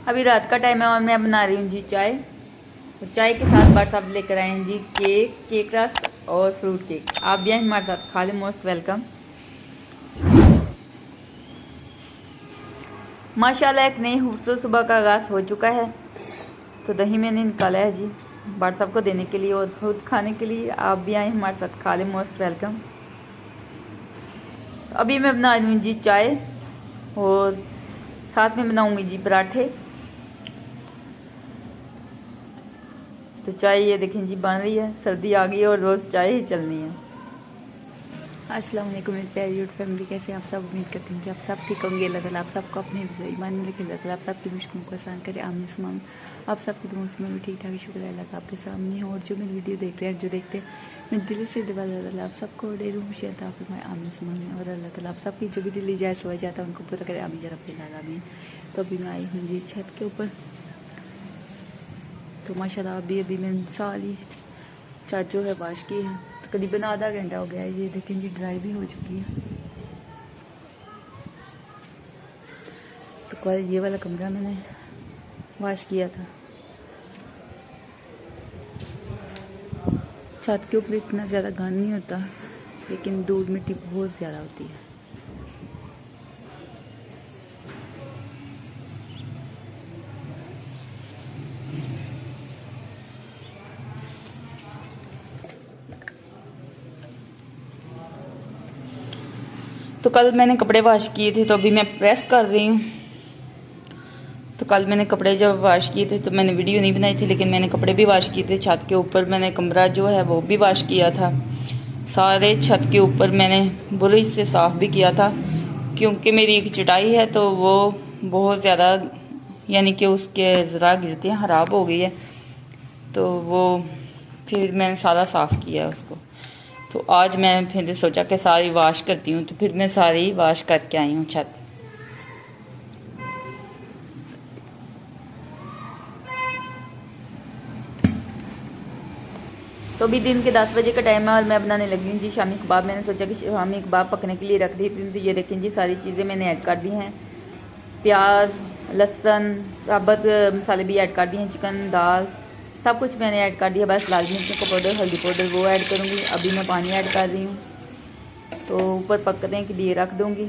अभी रात का टाइम है और मैं बना रही हूँ जी चाय। तो चाय के साथ बार साहब लेकर आए हैं जी केक रस और फ्रूट केक। आप भी आए हमारे साथ, खा लें, मोस्ट वेलकम। माशाल्लाह एक नई खूबसूरत सुबह का आगाज़ हो चुका है। तो दही मैंने निकाला है जी बार साहब को देने के लिए और खुद खाने के लिए। आप भी आए हमारे साथ, खा लें, मोस्ट वेलकम। अभी मैं बना रही हूँ जी चाय और साथ में बनाऊंगी जी पराठे। तो चाय ये देखें जी बन रही है, सर्दी आ गई है और रोज़ चाय ही चलनी है। अस्सलाम वालेकुम मेरी प्यारी यूट्यूब फैमिली, कैसे आप सब? उम्मीद करती हूँ कि आप सब ठीक होंगे। अल्लाह ताला आप सबको अपने ईमान में लेके अल्लाह ताला आप सबकी मुश्किलों को आसान करे, आमीन सुमा आमीन। आप सबकी दुआओं से मैं भी ठीक ठाक शुक्र है अल्लाह का आपके सामने हूँ। और जो मेरी वीडियो देख रहे हैं, जो देखते हैं, मैं दिल से दुआ अल्लाह आप सबको ढेरों खुशियाँ अता फरमाए, आमीन सुमा आमीन। और अल्लाह ताला आप सबकी जो भी दिल जायज़ हो जाता है उनको पूरा करे, आमीन या रब्बिल आलमीन। तो अभी मैं आई हूँ जी छत के ऊपर। तो माशाल्लाह अभी मैंने सारी छत जो है वाश की है, तकरीबन आधा घंटा हो गया है। ये देखें जी ड्राई भी हो चुकी है। तो कल ये वाला कमरा मैंने वाश किया था। छत के ऊपर इतना ज़्यादा गंद नहीं होता, लेकिन धूल मिट्टी बहुत ज़्यादा होती है। तो कल मैंने कपड़े वॉश किए थे, तो अभी मैं प्रेस कर रही हूँ। तो कल मैंने कपड़े जब वॉश किए थे तो मैंने वीडियो नहीं बनाई थी, लेकिन मैंने कपड़े भी वॉश किए थे। छत के ऊपर मैंने कमरा जो है वो भी वॉश किया था। सारे छत के ऊपर मैंने ब्रश से साफ़ भी किया था, क्योंकि मेरी एक चटाई है तो वो बहुत ज़्यादा यानी कि उसके ज़रा गिरते हैं, ख़राब हो गई है। तो वो फिर मैंने सारा साफ़ किया उसको। तो आज मैं फिर सोचा कि सारी वाश करती हूँ, तो फिर मैं सारी वाश करके आई हूँ छत। तो अभी दिन के 10 बजे का टाइम है और मैं बनाने लगी हूँ जी शामी कबाब। मैंने सोचा कि शामी कबाब पकने के लिए रख दी थी। तो ये देखें जी सारी चीज़ें मैंने ऐड कर दी हैं। प्याज, लहसुन, साबुत मसाले भी ऐड कर दिए हैं, चिकन, दाल, सब कुछ मैंने ऐड कर दिया। बस लाल मिर्च का पाउडर, हल्दी पाउडर वो ऐड करूँगी। अभी मैं पानी ऐड कर रही हूँ, तो ऊपर पकने के लिए रख दूँगी।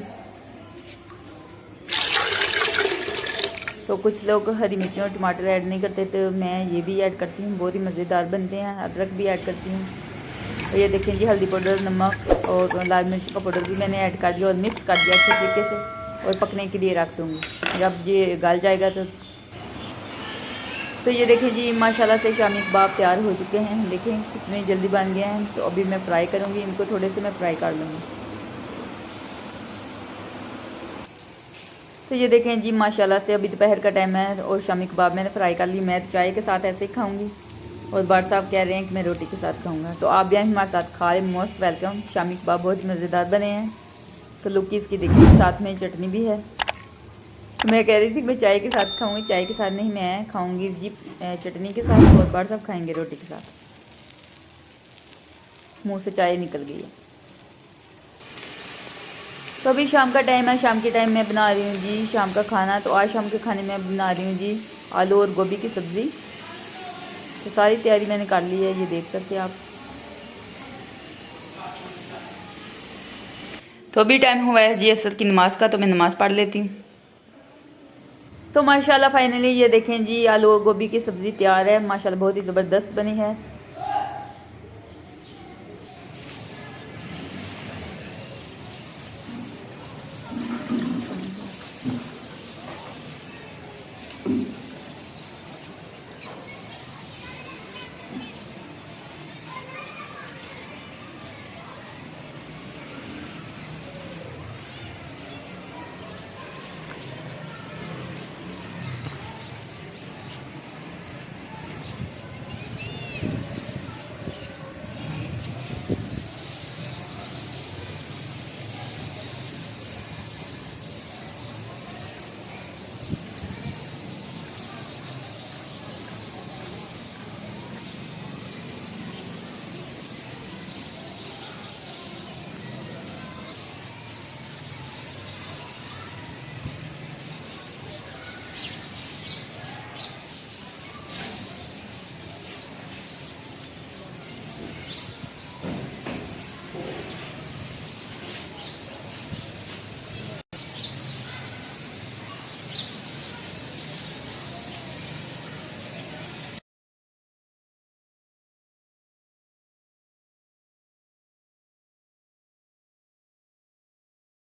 तो कुछ लोग हरी मिर्ची और टमाटर ऐड नहीं करते, तो मैं ये भी ऐड करती हूँ, बहुत ही मज़ेदार बनते हैं। अदरक भी ऐड करती हूँ। तो ये देखें जी हल्दी पाउडर, नमक और लाल मिर्च का पाउडर भी मैंने ऐड कर दिया और मिक्स कर दिया अच्छे तरीके से और पकने के लिए रख दूँगी। जब ये गल जाएगा तो ये देखें जी माशाल्लाह से शामी कबाब तैयार हो चुके हैं। देखें कितने जल्दी बन गए हैं। तो अभी मैं फ्राई करूँगी इनको, थोड़े से मैं फ्राई कर लूँगी। तो ये देखें जी माशाल्लाह से अभी दोपहर का टाइम है और शामी कबाब मैंने फ्राई कर ली। मैं चाय के साथ ऐसे ही खाऊंगी और बार साहब कह रहे हैं कि मैं रोटी के साथ खाऊंगा। तो आप भी हमारे साथ खा लें, मोस्ट वेलकम। शामी कबाब बहुत मज़ेदार बने हैं। तो लुक इसकी देखिए, साथ में चटनी भी है। तो मैं कह रही थी मैं चाय के साथ खाऊंगी, चाय के साथ नहीं, मैं खाऊंगी जी चटनी के साथ और बार साहब खाएँगे रोटी के साथ। मुँह से चाय निकल गई है। तो अभी शाम का टाइम है, शाम के टाइम मैं बना रही हूँ जी शाम का खाना। तो आज शाम के खाने में बना रही हूँ जी आलू और गोभी की सब्ज़ी। तो सारी तैयारी मैंने कर ली है, ये देख सकते हैं आप। तो अभी टाइम हुआ है जी असर की नमाज का, तो मैं नमाज़ पढ़ लेती हूँ। तो माशाल्लाह फाइनली ये देखें जी आलू और गोभी की सब्ज़ी तैयार है। माशाल्लाह बहुत ही ज़बरदस्त बनी है।